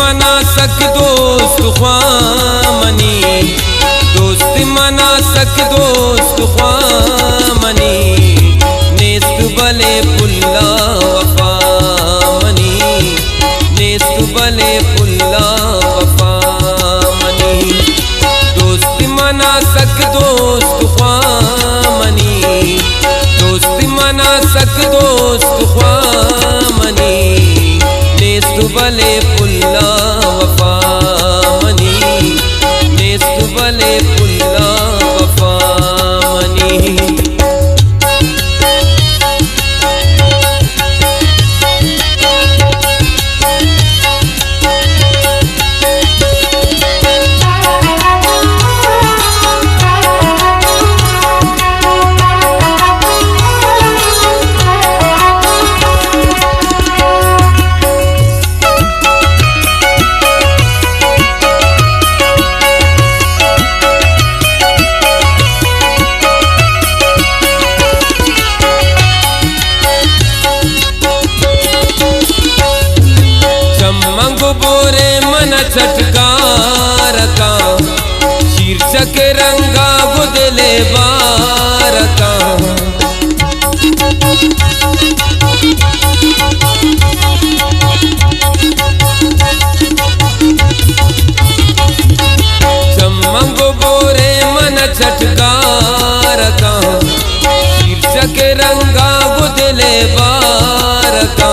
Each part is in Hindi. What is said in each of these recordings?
मना सक दोस्त ख्वामनी, दोस्त मना सक दोस्त ख्वामनी, नेस्त भले पुल्ला वफा मनी, नेस्त भले पुल्ला वफा मनी। दोस्त मना सक दोस्त ख्वामनी, दोस्त मना सक दोस्त ख्वामनी, नेस्त भले पुल्ला वफा मनी, नेस्त भले पुल्ला वफा मनी। बोरे मन चटकार का शीर्षक रंगा बुदले बार का। चमंग बोरे मन चटकार का शीर्षक रंगा बुदले बार का।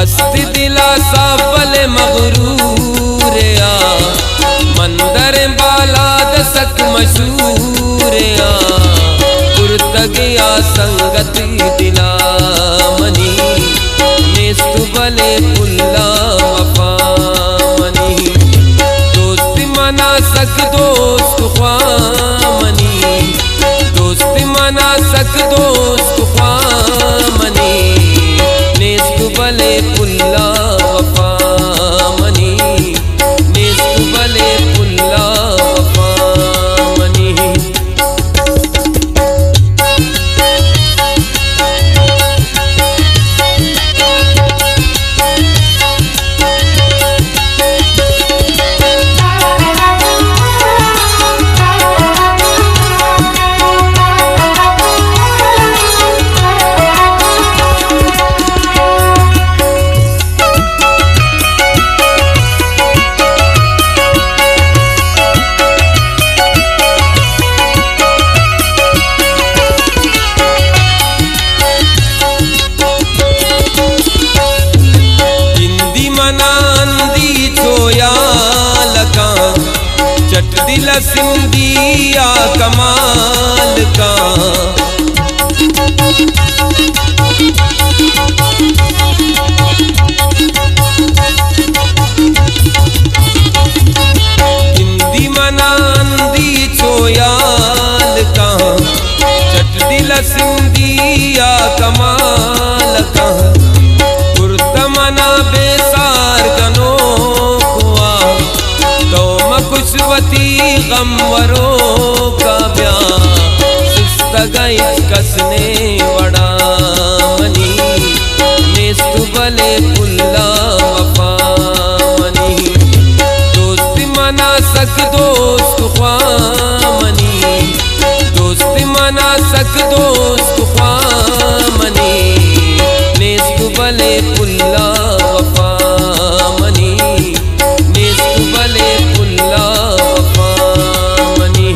अस्ति दिलासा भले मगरूर आ, मंदर बाला दसक मशहूर आ, पुरतगिया संगत दिला मनी, नेस्त भले पुल्ला वफा मनी। दोस्त मना सक दोस्त ख्वामनी, दोस्त मना सक दोस्त ख्वामनी, नेस्त भले पुल्ला वफा मनी, नेस्त भले पुल्ला वफा मनी। चट दिल सिंधिया कमाल का। हिंदी मनांदी छोयाल का, चट दिल सिंधिया कमाल का। पुरतमना बेसार गनो खुशवती गमवरो का ब्याह, सिस्त गई कसने वड़ा मनी, नेस्त भले पुल्ला वफा मनी। दोस्त मना सक दोस्त ख्वामनी, दोस्त मना सक दोस्त ख्वामनी, नेस्त भले पुल्ला वफा मनी, नेस्त भले पुल्ला वफा मनी।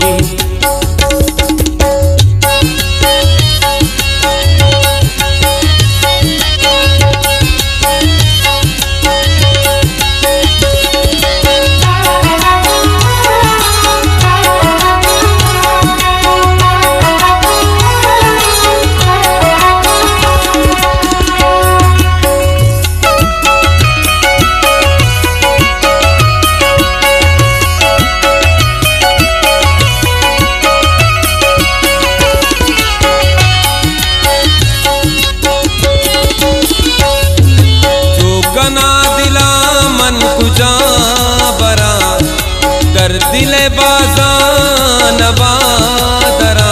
दिले बाजान बादरा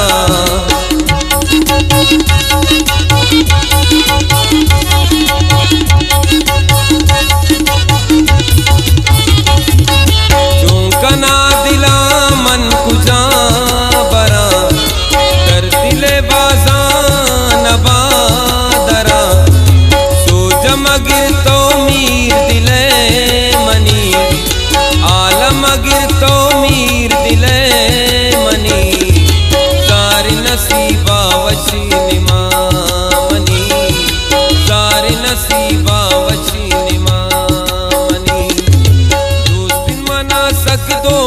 तक दो